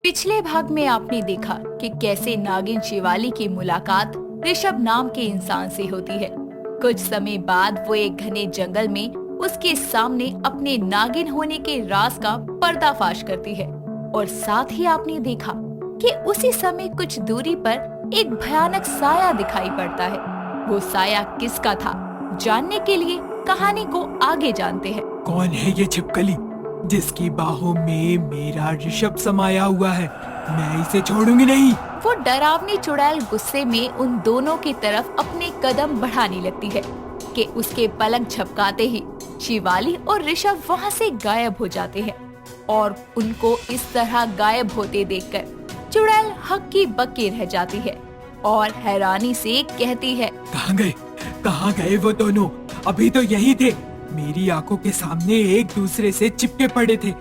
पिछले भाग में आपने देखा कि कैसे नागिन शिवाली की मुलाकात ऋषभ नाम के इंसान से होती है। कुछ समय बाद वो एक घने जंगल में उसके सामने अपने नागिन होने के राज का पर्दाफाश करती है और साथ ही आपने देखा कि उसी समय कुछ दूरी पर एक भयानक साया दिखाई पड़ता है। वो साया किसका था, जानने के लिए कहानी को आगे जानते हैं। कौन है ये छिपकली जिसकी बाहों में मेरा ऋषभ समाया हुआ है? मैं इसे छोड़ूंगी नहीं। वो डरावनी चुड़ैल गुस्से में उन दोनों की तरफ अपने कदम बढ़ाने लगती है कि उसके पलक झपकाते ही शिवाली और ऋषभ वहाँ से गायब हो जाते हैं। और उनको इस तरह गायब होते देखकर चुड़ैल हक्की बक्की रह जाती है और हैरानी से कहती है, कहाँ गए वो दोनों? अभी तो यही थे। मेरी आंखों के सामने एक दूसरे से चिपके पड़े थे।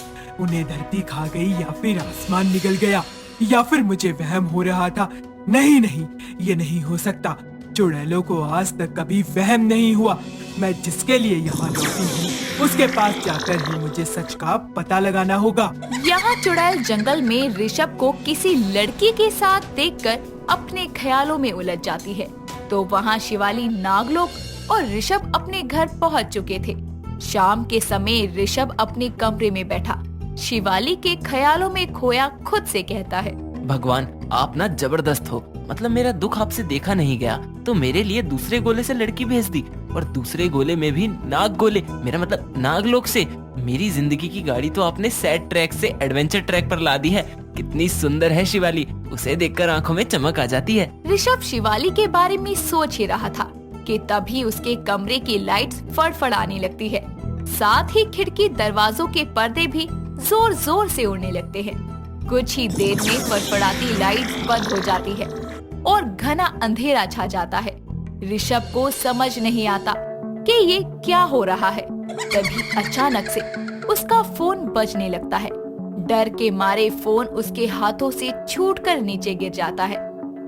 उन्हें धरती खा गई या फिर आसमान निगल गया या फिर मुझे वहम हो रहा था। नहीं, ये नहीं हो सकता। चुड़ैलों को आज तक कभी वहम नहीं हुआ। मैं जिसके लिए यहाँ लौटी हूँ उसके पास जाकर ही मुझे सच का पता लगाना होगा। यहाँ चुड़ैल जंगल में ऋषभ को किसी लड़की के साथ देखकर अपने ख्यालों में उलझ जाती है। तो वहाँ शिवाली नागलोक और ऋषभ अपने घर पहुँच चुके थे। शाम के समय ऋषभ अपने कमरे में बैठा शिवाली के ख्यालों में खोया खुद से कहता है, भगवान आप ना जबरदस्त हो। मतलब मेरा दुख आपसे देखा नहीं गया तो मेरे लिए दूसरे गोले से लड़की भेज दी और दूसरे गोले में भी नाग गोले, मेरा मतलब नागलोक से। मेरी जिंदगी की गाड़ी तो आपने सैड ट्रैक से एडवेंचर ट्रैक पर ला दी है। कितनी सुंदर है शिवाली, उसे देखकर आंखों में चमक आ जाती है। ऋषभ शिवाली के बारे में सोच ही रहा था कि तभी उसके कमरे की लाइट्स फड़फड़ाने लगती है। साथ ही खिड़की दरवाजों के पर्दे भी जोर जोर से उड़ने लगते हैं। कुछ ही देर में फड़फड़ाती लाइट्स बंद हो जाती है और घना अंधेरा छा जाता है। ऋषभ को समझ नहीं आता कि ये क्या हो रहा है। तभी अचानक से उसका फोन बजने लगता है। डर के मारे फोन उसके हाथों से छूटकर नीचे गिर जाता है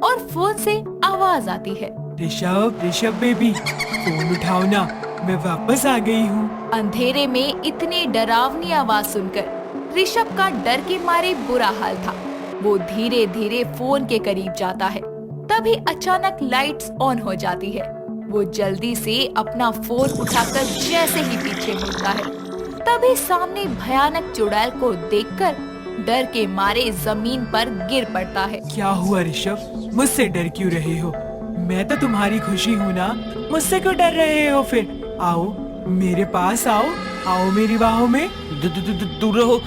और फोन से आवाज आती है, ऋषभ बेबी, फोन उठाओ ना, मैं वापस आ गई हूँ। अंधेरे में इतनी डरावनी आवाज सुनकर ऋषभ का डर के मारे बुरा हाल था। वो धीरे धीरे फोन के करीब जाता है। तभी अचानक लाइट्स ऑन हो जाती है। वो जल्दी से अपना फोन उठाकर जैसे ही पीछे मुड़ता है तभी सामने भयानक चुड़ैल को देखकर डर के मारे जमीन पर गिर पड़ता है। क्या हुआ ऋषभ? मुझसे डर क्यों रहे हो? मैं तो तुम्हारी खुशी हूँ ना, मुझसे क्यों डर रहे हो? फिर आओ मेरे पास, आओ मेरी बाहों में। दूर रहो।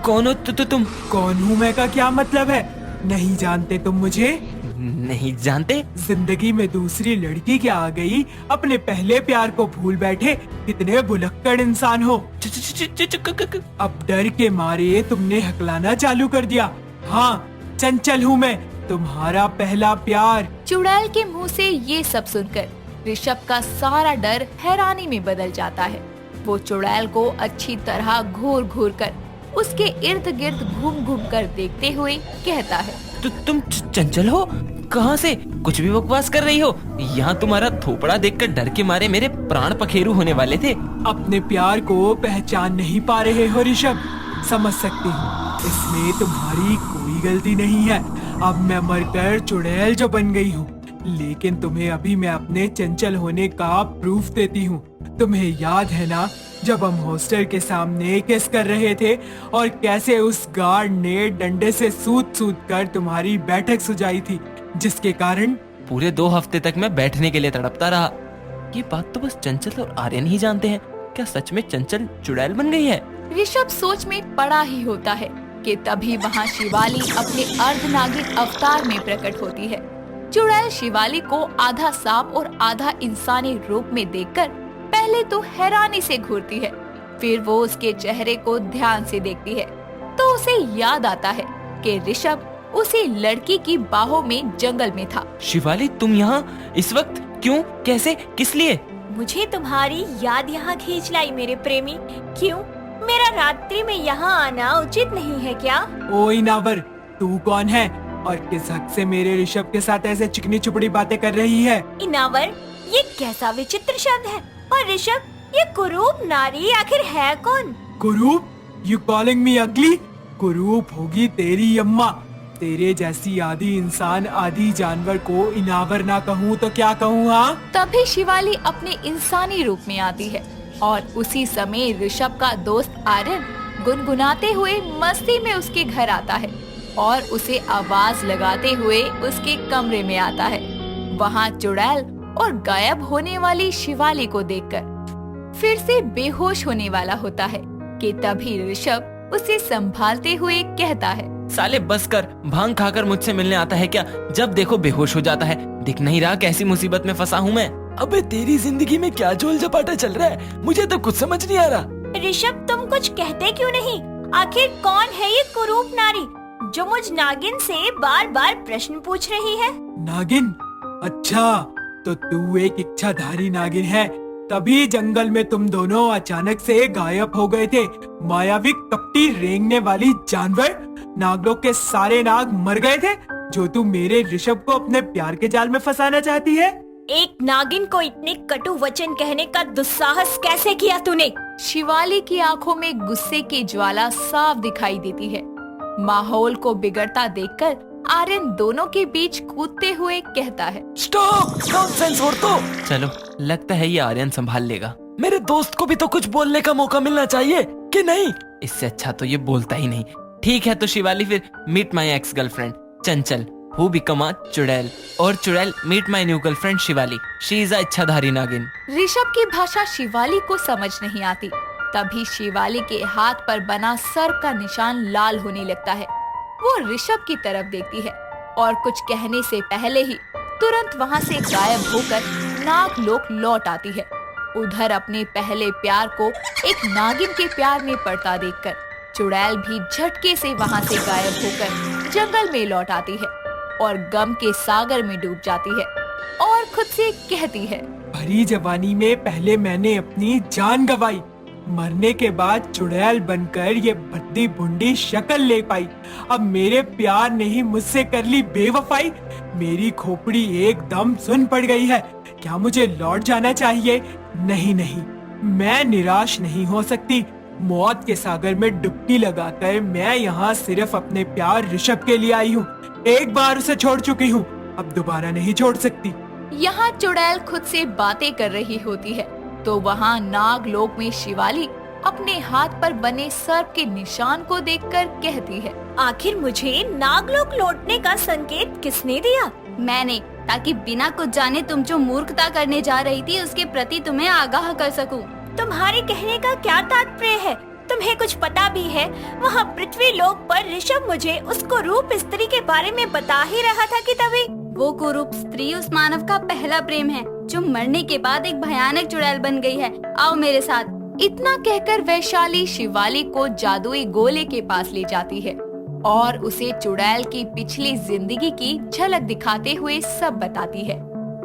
कौन हो तुम? कौन हूँ मैं का क्या मतलब है? नहीं जानते तुम मुझे? नहीं जानते? जिंदगी में दूसरी लड़की क्या आ गई? अपने पहले प्यार को भूल बैठे। कितने भुलक्कड़ इंसान हो। अब डर के मारे तुमने हकलाना चालू कर दिया। हाँ, चंचल हूँ मैं, तुम्हारा पहला प्यार। चुड़ैल के मुंह से ये सब सुनकर ऋषभ का सारा डर हैरानी में बदल जाता है। वो चुड़ैल को अच्छी तरह घूर घूर कर उसके इर्द गिर्द घूम घूम कर देखते हुए कहता है, तुम चंचल हो? कहाँ से? कुछ भी बकवास कर रही हो। यहाँ तुम्हारा थोपड़ा देखकर डर के मारे मेरे प्राण पखेरु होने वाले थे। अपने प्यार को पहचान नहीं पा रहे हो ऋषभ? समझ सकती हूँ, इसमें तुम्हारी कोई गलती नहीं है। अब मैं मरकर चुड़ैल जो बन गई हूँ, लेकिन तुम्हें अभी मैं अपने चंचल होने का प्रूफ देती हूँ। तुम्हें याद है ना, जब हम हॉस्टल के सामने किस कर रहे थे और कैसे उस गार्ड ने डंडे से सूत कर तुम्हारी बैठक सुझाई थी, जिसके कारण पूरे 2 हफ्ते तक मैं बैठने के लिए तड़पता रहा। ये बात तो बस चंचल और आर्यन ही जानते हैं। क्या सच में चंचल चुड़ैल बन गई है? ऋषभ सोच में पड़ा ही होता है कि तभी वहाँ शिवाली अपने अर्धनागिन अवतार में प्रकट होती है। चुड़ैल शिवाली को आधा सांप और आधा इंसानी रूप में देखकर पहले तो हैरानी से घूरती है। फिर वो उसके चेहरे को ध्यान से देखती है तो उसे याद आता है कि ऋषभ उसी लड़की की बाहों में जंगल में था। शिवाली, तुम यहाँ इस वक्त क्यों, कैसे, किस लिए? मुझे तुम्हारी याद यहाँ खींच लाई मेरे प्रेमी। क्यों? मेरा रात्रि में यहाँ आना उचित नहीं है क्या? ओ इनावर, तू कौन है और किस हक से मेरे ऋषभ के साथ ऐसे चिकनी चुपड़ी बातें कर रही है? इनावर, ये कैसा विचित्र शब्द है। और ऋषभ, ये कुरूप नारी आखिर है कौन? कुरूप? यू कॉलिंग मी अगली? कुरूप होगी तेरी अम्मा। तेरे जैसी आधी इंसान आधी जानवर को इनावर ना कहूँ तो क्या कहूँ? हाँ, तभी शिवाली अपने इंसानी रूप में आती है और उसी समय ऋषभ का दोस्त आर्यन गुनगुनाते हुए मस्ती में उसके घर आता है और उसे आवाज लगाते हुए उसके कमरे में आता है। वहाँ चुड़ैल और गायब होने वाली शिवाली को देखकर फिर से बेहोश होने वाला होता है कि तभी ऋषभ उसे संभालते हुए कहता है, साले बस कर, भांग खाकर मुझसे मिलने आता है क्या? जब देखो बेहोश हो जाता है। दिख नहीं रहा कैसी मुसीबत में फंसा हूँ मैं? अबे तेरी जिंदगी में क्या झोल झपाटा चल रहा है? मुझे तो कुछ समझ नहीं आ रहा। ऋषभ, तुम कुछ कहते क्यों नहीं? आखिर कौन है ये कुरूप नारी जो मुझ नागिन से बार बार प्रश्न पूछ रही है? नागिन? अच्छा, तो तू एक इच्छाधारी नागिन है, तभी जंगल में तुम दोनों अचानक से गायब हो गए थे। मायावी कपटी रेंगने वाली जानवर, नागलोक के सारे नाग मर गए थे जो तू मेरे ऋषभ को अपने प्यार के जाल में फंसाना चाहती है। एक नागिन को इतने कटु वचन कहने का दुस्साहस कैसे किया तूने? शिवाली की आंखों में गुस्से की ज्वाला साफ दिखाई देती है। माहौल को बिगड़ता देखकर आर्यन दोनों के बीच कूदते हुए कहता है, स्टॉप! नॉनसेंस औरतों! चलो, लगता है ये आर्यन संभाल लेगा। मेरे दोस्त को भी तो कुछ बोलने का मौका मिलना चाहिए कि नहीं? इससे अच्छा तो ये बोलता ही नहीं। ठीक है तो शिवाली, फिर meet my ex girlfriend Chanchal, who become a चुड़ैल, और चुड़ैल meet my new girlfriend Shivali, she is a इच्छाधारी नागिन। ऋषभ की भाषा शिवाली को समझ नहीं आती। तभी शिवाली के हाथ पर बना सर्प का निशान लाल होने लगता है। वो ऋषभ की तरफ देखती है और कुछ कहने से पहले ही तुरंत वहाँ से गायब होकर नागलोक लौट आती है। उधर अपने पहले प्यार को एक नागिन के प्यार में पड़ता देखकर चुड़ैल भी झटके से वहाँ से गायब होकर जंगल में लौट आती है और गम के सागर में डूब जाती है और खुद से कहती है, भरी जवानी में पहले मैंने अपनी जान गंवाई, मरने के बाद चुड़ैल बनकर ये भद्दी भुंडी शक्ल ले पाई। अब मेरे प्यार ने ही मुझसे कर ली बेवफाई। मेरी खोपड़ी एकदम सुन पड़ गई है। क्या मुझे लौट जाना चाहिए? नहीं नहीं, मैं निराश नहीं हो सकती। मौत के सागर में डुबकी लगाकर मैं यहाँ सिर्फ अपने प्यार ऋषभ के लिए आई हूँ। एक बार उसे छोड़ चुकी हूँ, अब दोबारा नहीं छोड़ सकती। यहाँ चुड़ैल खुद से बातें कर रही होती है तो वहाँ नागलोक में शिवाली अपने हाथ पर बने सर्प के निशान को देखकर कहती है, आखिर मुझे नागलोक लौटने का संकेत किसने दिया? मैंने, ताकि बिना कुछ जाने तुम जो मूर्खता करने जा रही थी उसके प्रति तुम्हें आगाह कर सकूं। तुम्हारे कहने का क्या तात्पर्य है? तुम्हें कुछ पता भी है? वहाँ पृथ्वी लोक पर ऋषभ मुझे उस कुरूप स्त्री के बारे में बता ही रहा था कि तभी वो कुरूप स्त्री उस मानव का पहला प्रेम है जो मरने के बाद एक भयानक चुड़ैल बन गई है। आओ मेरे साथ। इतना कहकर वैशाली शिवाली को जादुई गोले के पास ले जाती है और उसे चुड़ैल की पिछली जिंदगी की झलक दिखाते हुए सब बताती है।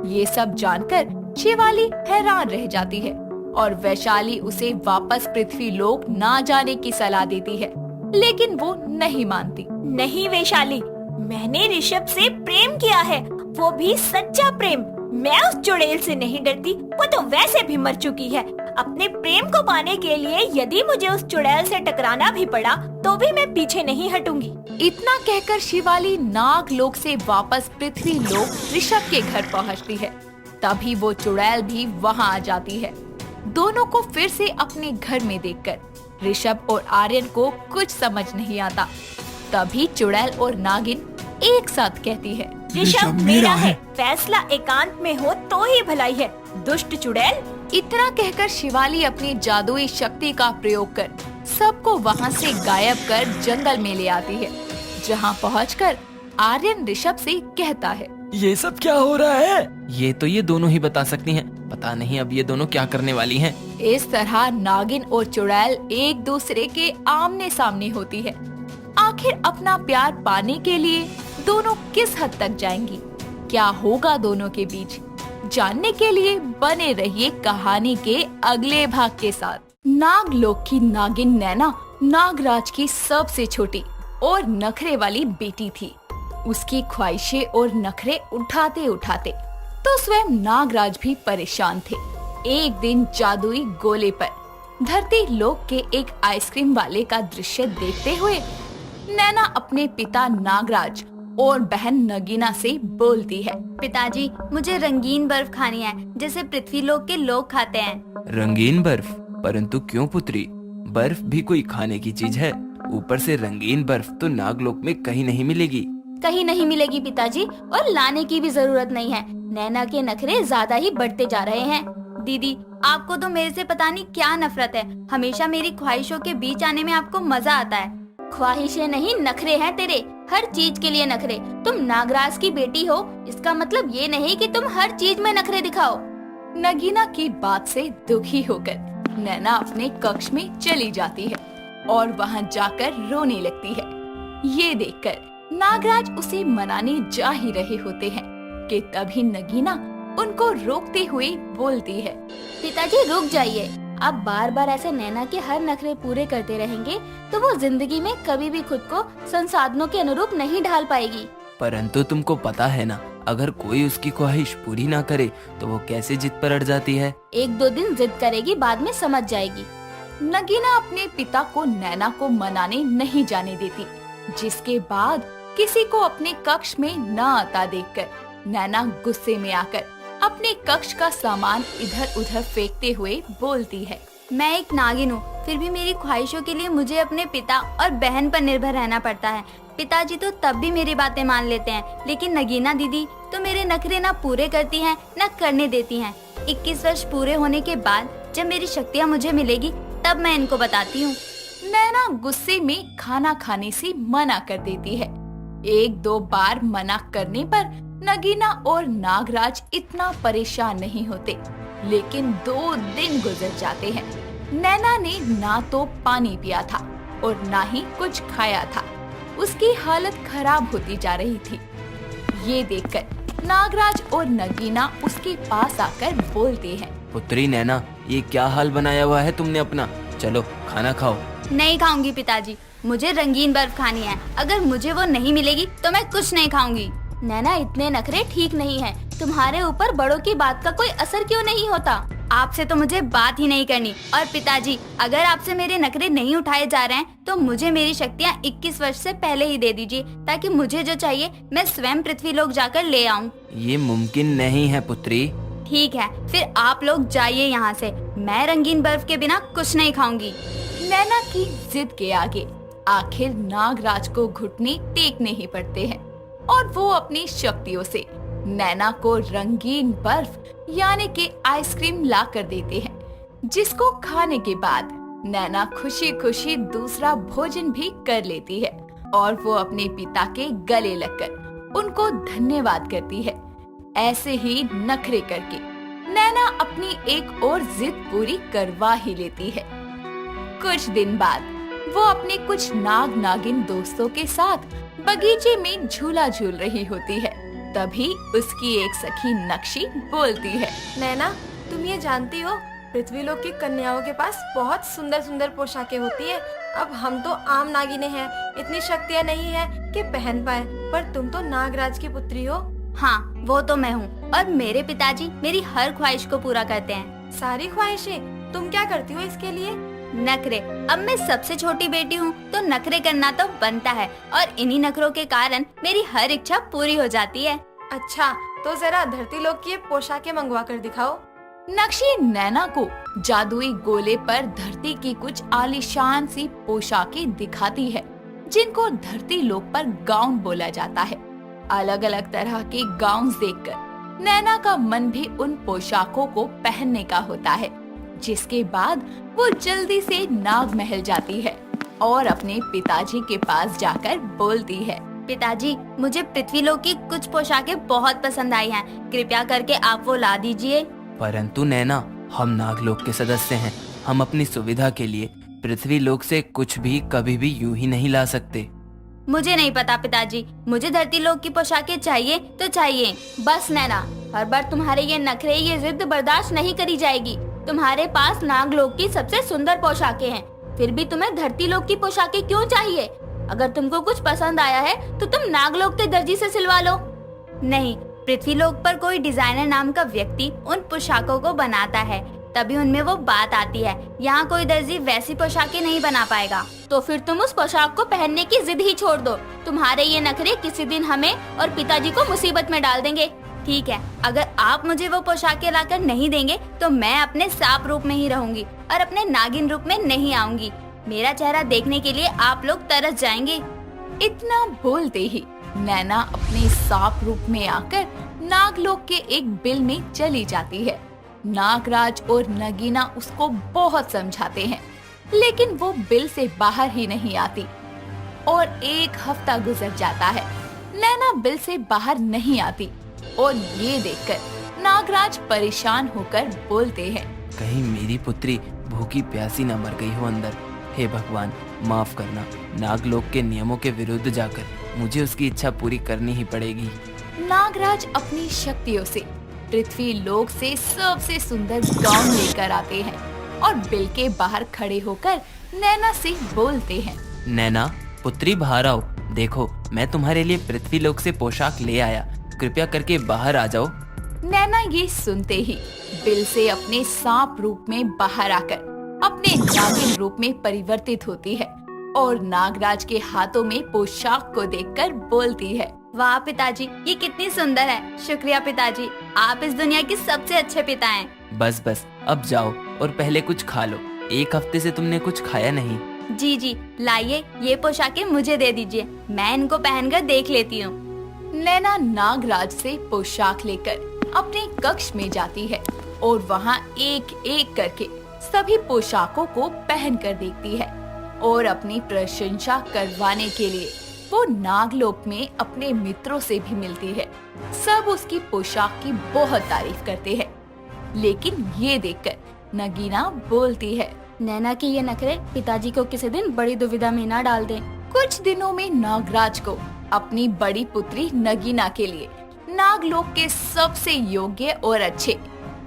ये सब जानकर शिवाली हैरान रह जाती है और वैशाली उसे वापस पृथ्वी लोक ना जाने की सलाह देती है, लेकिन वो नहीं मानती। नहीं वैशाली, मैंने ऋषभ से प्रेम किया है, वो भी सच्चा प्रेम। मैं उस चुड़ैल से नहीं डरती, वो तो वैसे भी मर चुकी है। अपने प्रेम को पाने के लिए यदि मुझे उस चुड़ैल से टकराना भी पड़ा तो भी मैं पीछे नहीं हटूंगी। इतना कहकर शिवाली नागलोक से वापस पृथ्वी लोक ऋषभ के घर पहुंचती है। तभी वो चुड़ैल भी वहां आ जाती है। दोनों को फिर से अपने घर में देखकर ऋषभ और आर्यन को कुछ समझ नहीं आता। तभी चुड़ैल और नागिन एक साथ कहती है, ऋषभ मेरा है, फैसला एकांत में हो तो ही भलाई है, दुष्ट चुड़ैल। इतना कहकर शिवाली अपनी जादुई शक्ति का प्रयोग कर सबको वहाँ से गायब कर जंगल में ले आती है, जहाँ पहुंचकर आर्यन ऋषभ से कहता है, ये सब क्या हो रहा है? ये तो ये दोनों ही बता सकती हैं। पता नहीं अब ये दोनों क्या करने वाली हैं। इस तरह नागिन और चुड़ैल एक दूसरे के आमने सामने होती है। आखिर अपना प्यार पाने के लिए दोनों किस हद तक जाएंगी? क्या होगा दोनों के बीच? जानने के लिए बने रहिए कहानी के अगले भाग के साथ। नागलोक की नागिन नैना नागराज की सबसे छोटी और नखरे वाली बेटी थी। उसकी ख्वाहिशें और नखरे उठाते उठाते तो स्वयं नागराज भी परेशान थे। एक दिन जादुई गोले पर धरती लोक के एक आइसक्रीम वाले का दृश्य देखते हुए नैना अपने पिता नागराज और बहन नगीना से बोलती है। पिताजी, मुझे रंगीन बर्फ खानी है जैसे पृथ्वीलोक के लोग खाते हैं। रंगीन बर्फ? परंतु क्यों पुत्री, बर्फ भी कोई खाने की चीज है। ऊपर से रंगीन बर्फ तो नागलोक में कहीं नहीं मिलेगी। कहीं नहीं मिलेगी पिताजी, और लाने की भी जरूरत नहीं है। नैना के नखरे ज्यादा ही बढ़ते जा रहे हैं। दीदी, आपको तो मेरे से पता नहीं क्या नफरत है। हमेशा मेरी ख्वाहिशों के बीच आने में आपको मजा आता है। ख्वाहिशें नहीं, नखरे हैं तेरे। हर चीज के लिए नखरे। तुम नागराज की बेटी हो, इसका मतलब ये नहीं कि तुम हर चीज में नखरे दिखाओ। नगीना की बात से दुखी होकर नैना अपने कक्ष में चली जाती है और वहां जाकर रोने लगती है। ये देखकर नागराज उसे मनाने जा ही रहे होते हैं कि तभी नगीना उनको रोकते हुए बोलती है। पिताजी रुक जाइए। आप बार बार ऐसे नैना के हर नखरे पूरे करते रहेंगे तो वो जिंदगी में कभी भी खुद को संसाधनों के अनुरूप नहीं ढाल पाएगी। परंतु तुमको पता है ना, अगर कोई उसकी ख्वाहिश पूरी ना करे तो वो कैसे जिद पर अड़ जाती है। 1-2 दिन जिद करेगी, बाद में समझ जाएगी। नगीना अपने पिता को नैना को मनाने नहीं जाने देती, जिसके बाद किसी को अपने कक्ष में न आता देखकर नैना गुस्से में आकर अपने कक्ष का सामान इधर उधर फेंकते हुए बोलती है। मैं एक नागिन हूँ, फिर भी मेरी ख्वाहिशों के लिए मुझे अपने पिता और बहन पर निर्भर रहना पड़ता है। पिताजी तो तब भी मेरी बातें मान लेते हैं, लेकिन नगीना दीदी तो मेरे नखरे ना पूरे करती हैं, ना करने देती हैं। 21 वर्ष पूरे होने के बाद जब मेरी शक्तियाँ मुझे मिलेगी तब मैं इनको बताती हूँ। नैना गुस्से में खाना खाने से मना कर देती है। 1-2 बार मना करने पर नगीना और नागराज इतना परेशान नहीं होते, लेकिन 2 दिन गुजर जाते हैं। नैना ने ना तो पानी पिया था और ना ही कुछ खाया था। उसकी हालत खराब होती जा रही थी। ये देखकर नागराज और नगीना उसके पास आकर बोलते हैं। पुत्री नैना, ये क्या हाल बनाया हुआ है तुमने अपना? चलो खाना खाओ। नहीं खाऊंगी पिताजी, मुझे रंगीन बर्फ खानी है। अगर मुझे वो नहीं मिलेगी तो मैं कुछ नहीं खाऊंगी। नैना, इतने नखरे ठीक नहीं है। तुम्हारे ऊपर बड़ों की बात का कोई असर क्यों नहीं होता? आपसे तो मुझे बात ही नहीं करनी। और पिताजी, अगर आपसे मेरे नखरे नहीं उठाए जा रहे हैं तो मुझे मेरी शक्तियाँ 21 वर्ष से पहले ही दे दीजिए, ताकि मुझे जो चाहिए मैं स्वयं पृथ्वीलोक जाकर ले आऊँ। ये मुमकिन नहीं है पुत्री। ठीक है, फिर आप लोग जाइए यहाँ से। मैं रंगीन बर्फ के बिना कुछ नहीं खाऊंगी। नैना की जिद के आगे आखिर नागराज को घुटने टेकने ही पड़ते हैं और वो अपनी शक्तियों से नैना को रंगीन बर्फ यानी कि आइसक्रीम ला कर देते हैं, जिसको खाने के बाद नैना खुशी खुशी दूसरा भोजन भी कर लेती है और वो अपने पिता के गले लगकर उनको धन्यवाद करती है। ऐसे ही नखरे करके नैना अपनी एक और जिद पूरी करवा ही लेती है। कुछ दिन बाद वो अपने कुछ नाग नागिन दोस्तों के साथ बगीचे में झूला झूल रही होती है। तभी उसकी एक सखी नक्शी बोलती है। नैना, तुम ये जानती हो, पृथ्वीलोक की कन्याओं के पास बहुत सुंदर सुंदर पोशाकें होती है। अब हम तो आम नागिनें हैं, इतनी शक्तियाँ नहीं है कि पहन पाए, पर तुम तो नागराज की पुत्री हो। हाँ, वो तो मैं हूँ, और मेरे पिताजी मेरी हर ख्वाहिश को पूरा करते हैं। सारी ख्वाहिशें? तुम क्या करती हो इसके लिए? नखरे। अब मैं सबसे छोटी बेटी हूँ तो नखरे करना तो बनता है, और इन्हीं नखरों के कारण मेरी हर इच्छा पूरी हो जाती है। अच्छा, तो जरा धरती लोक की पोशाकें मंगवा कर दिखाओ। नक्शी नैना को जादुई गोले पर धरती की कुछ आलीशान सी पोशाकें दिखाती है, जिनको धरती लोक पर गाउन बोला जाता है। अलग अलग तरह के गाउन्स देखकर नैना का मन भी उन पोशाकों को पहनने का होता है, जिसके बाद वो जल्दी से नाग महल जाती है और अपने पिताजी के पास जाकर बोलती है। पिताजी, मुझे पृथ्वीलोक की कुछ पोशाकें बहुत पसंद आई हैं, कृपया करके आप वो ला दीजिए। परंतु नैना, हम नागलोक के सदस्य हैं। हम अपनी सुविधा के लिए पृथ्वीलोक से कुछ भी कभी भी यूं ही नहीं ला सकते। मुझे नहीं पता पिताजी, मुझे धरती लोक की पोशाकें चाहिए तो चाहिए। बस नैना, हर बार तुम्हारे ये नखरे, ये जिद बर्दाश्त नहीं करी जाएगी। तुम्हारे पास नागलोक की सबसे सुंदर पोशाकें हैं, फिर भी तुम्हें धरती लोक की पोशाकें क्यों चाहिए? अगर तुमको कुछ पसंद आया है तो तुम नागलोक के दर्जी से सिलवा लो। नहीं, पृथ्वीलोक पर कोई डिजाइनर नाम का व्यक्ति उन पोशाकों को बनाता है। तभी उनमें वो बात आती है। यहाँ कोई दर्जी वैसी पोशाकें नहीं बना पाएगा। तो फिर तुम उस पोशाक को पहनने की जिद ही छोड़ दो। तुम्हारे ये नखरे किसी दिन हमें और पिताजी को मुसीबत में डाल देंगे। ठीक है, अगर आप मुझे वो पोशाकें लाकर नहीं देंगे तो मैं अपने सांप रूप में ही रहूंगी और अपने नागिन रूप में नहीं आऊंगी। मेरा चेहरा देखने के लिए आप लोग तरस जाएंगे। इतना बोलते ही नैना अपने सांप रूप में आकर नागलोक के एक बिल में चली जाती है। नागराज और नगीना उसको बहुत समझाते हैं, लेकिन वो बिल से बाहर ही नहीं आती और 1 हफ्ता गुजर जाता है। नैना बिल से बाहर नहीं आती और ये देखकर नागराज परेशान होकर बोलते हैं, कहीं मेरी पुत्री भूखी प्यासी न मर गई हो अंदर। हे भगवान, माफ करना। नागलोक के नियमों के विरुद्ध जाकर मुझे उसकी इच्छा पूरी करनी ही पड़ेगी। नागराज अपनी शक्तियों से पृथ्वी लोक से सबसे सुंदर गाउन लेकर आते हैं और बिल के बाहर खड़े होकर नैना से बोलते हैं, नैना पुत्री, बाहर आओ। देखो, मैं तुम्हारे लिए पृथ्वी लोक से पोशाक ले आया। कृपया करके बाहर आ जाओ। नैना ये सुनते ही बिल से अपने सांप रूप में बाहर आकर अपने नागिन रूप में परिवर्तित होती है और नागराज के हाथों में पोशाक को देखकर बोलती है, वाह पिताजी, ये कितनी सुंदर है। शुक्रिया पिताजी, आप इस दुनिया के सबसे अच्छे पिता हैं। बस बस, अब जाओ और पहले कुछ खा लो। 1 हफ्ते से तुमने कुछ खाया नहीं। जी जी, लाइए ये पोशाकें मुझे दे दीजिए, मैं इनको पहनकर देख लेती हूँ। नैना नागराज से पोशाक लेकर अपने कक्ष में जाती है और वहाँ एक एक करके सभी पोशाकों को पहन कर देखती है और अपनी प्रशंसा करवाने के लिए वो नागलोक में अपने मित्रों से भी मिलती है। सब उसकी पोशाक की बहुत तारीफ करते हैं, लेकिन ये देखकर नगीना बोलती है, नैना के ये नखरे पिताजी को किसी दिन बड़ी दुविधा में न डाल दें। कुछ दिनों में नागराज को अपनी बड़ी पुत्री नगीना के लिए नागलोक के सबसे योग्य और अच्छे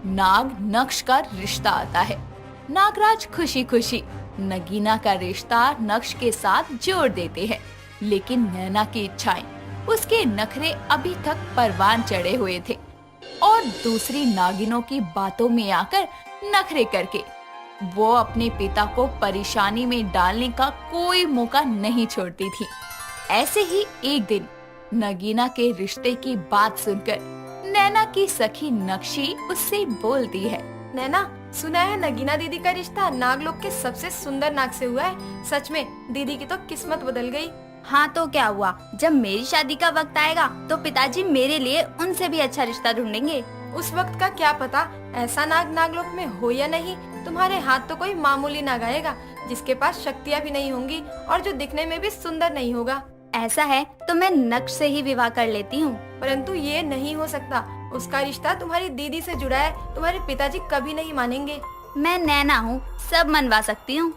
नाग नक्श का रिश्ता आता है। नागराज खुशी खुशी नगीना का रिश्ता नक्श के साथ जोड़ देते हैं, लेकिन नैना की इच्छाएं, उसके नखरे अभी तक परवान चढ़े हुए थे और दूसरी नागिनों की बातों में आकर नखरे करके वो अपने पिता को परेशानी में डालने का कोई मौका नहीं छोड़ती थी। ऐसे ही एक दिन नगीना के रिश्ते की बात सुनकर नैना की सखी नक्शी उससे बोलती है, नैना, सुना है नगीना दीदी का रिश्ता नागलोक के सबसे सुंदर नाग से हुआ है। सच में दीदी की तो किस्मत बदल गई। हाँ तो क्या हुआ, जब मेरी शादी का वक्त आएगा तो पिताजी मेरे लिए उनसे भी अच्छा रिश्ता ढूंढेंगे। उस वक्त का क्या पता, ऐसा नाग नागलोक में हो या नहीं। तुम्हारे हाथ तो कोई मामूली नाग आएगा जिसके पास शक्तियाँ भी नहीं होंगी और जो दिखने में भी सुंदर नहीं होगा। ऐसा है तो मैं नक्श से ही विवाह कर लेती हूँ। परंतु ये नहीं हो सकता, उसका रिश्ता तुम्हारी दीदी से जुड़ा है। तुम्हारे पिताजी कभी नहीं मानेंगे। मैं नैना हूँ, सब मनवा सकती हूँ।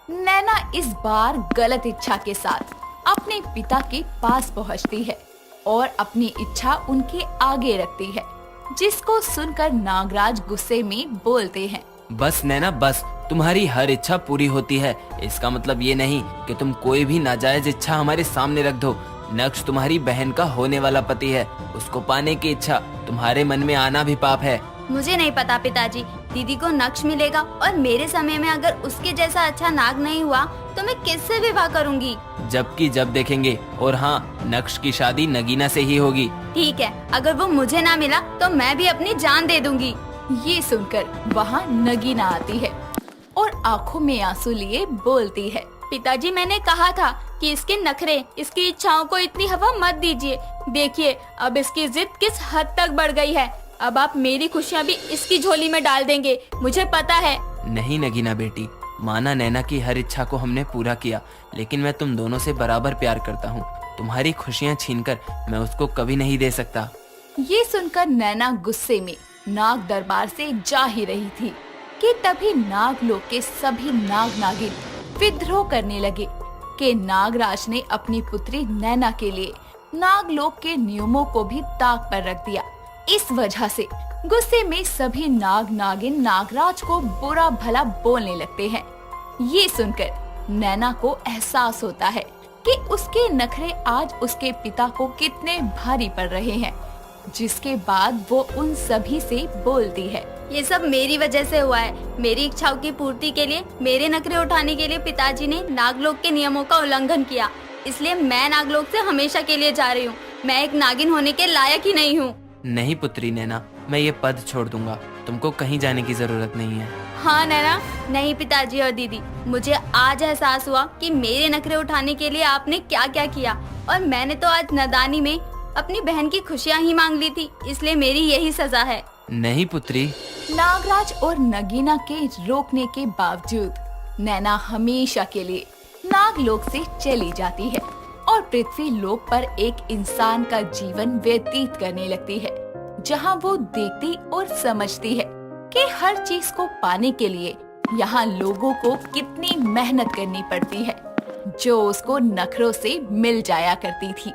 नैना इस बार गलत इच्छा के साथ अपने पिता के पास पहुँचती है और अपनी इच्छा उनके आगे रखती है, जिसको सुनकर नागराज गुस्से में बोलते हैं, बस नैना बस, तुम्हारी हर इच्छा पूरी होती है। इसका मतलब ये नहीं कि तुम कोई भी नाजायज इच्छा हमारे सामने रख दो। नक्श तुम्हारी बहन का होने वाला पति है, उसको पाने की इच्छा तुम्हारे मन में आना भी पाप है। मुझे नहीं पता पिताजी, दीदी को नक्श मिलेगा और मेरे समय में अगर उसके जैसा अच्छा नाग नहीं हुआ तो मैं किससे विवाह करूंगी? जबकि जब देखेंगे। और हाँ, नक्श की शादी नगीना से ही होगी। ठीक है, अगर वो मुझे ना मिला तो मैं भी अपनी जान दे दूंगी। ये सुनकर वहाँ नगीना आती है और आंखों में आंसू लिए बोलती है, पिताजी, मैंने कहा था कि इसके नखरे, इसकी इच्छाओं को इतनी हवा मत दीजिए। देखिए अब इसकी जिद किस हद तक बढ़ गई है। अब आप मेरी खुशियाँ भी इसकी झोली में डाल देंगे, मुझे पता है। नहीं नगीना बेटी, माना नैना की हर इच्छा को हमने पूरा किया, लेकिन मैं तुम दोनों से बराबर प्यार करता हूँ। तुम्हारी खुशियाँ छीनकर मैं उसको कभी नहीं दे सकता। ये सुनकर नैना गुस्से में नाग दरबार से जा ही रही थी कि तभी नागलोक के सभी नाग नागिन विद्रोह करने लगे कि नागराज ने अपनी पुत्री नैना के लिए नागलोक के नियमों को भी ताक पर रख दिया। इस वजह से गुस्से में सभी नाग नागिन नागराज को बुरा भला बोलने लगते हैं। ये सुनकर नैना को एहसास होता है कि उसके नखरे आज उसके पिता को कितने भारी पड़ रहे हैं, जिसके बाद वो उन सभी से बोलती है, ये सब मेरी वजह से हुआ है। मेरी इच्छाओं की पूर्ति के लिए, मेरे नखरे उठाने के लिए पिताजी ने नागलोक के नियमों का उल्लंघन किया। इसलिए मैं नागलोक से हमेशा के लिए जा रही हूँ। मैं एक नागिन होने के लायक ही नहीं हूँ। नहीं पुत्री नैना, मैं ये पद छोड़ दूंगा। तुमको कहीं जाने की जरूरत नहीं है। हाँ नैना। नहीं पिताजी और दीदी, मुझे आज एहसास हुआ कि मेरे नखरे उठाने के लिए आपने क्या क्या किया, और मैंने तो आज नादानी में अपनी बहन की खुशियाँ ही मांग ली थी, इसलिए मेरी यही सजा है। नहीं पुत्री। नागराज और नगीना के रोकने के बावजूद नैना हमेशा के लिए नागलोक से चली जाती है और पृथ्वी लोक पर एक इंसान का जीवन व्यतीत करने लगती है, जहां वो देखती और समझती है कि हर चीज को पाने के लिए यहाँ लोगों को कितनी मेहनत करनी पड़ती है, जो उसको नखरों से मिल जाया करती थी।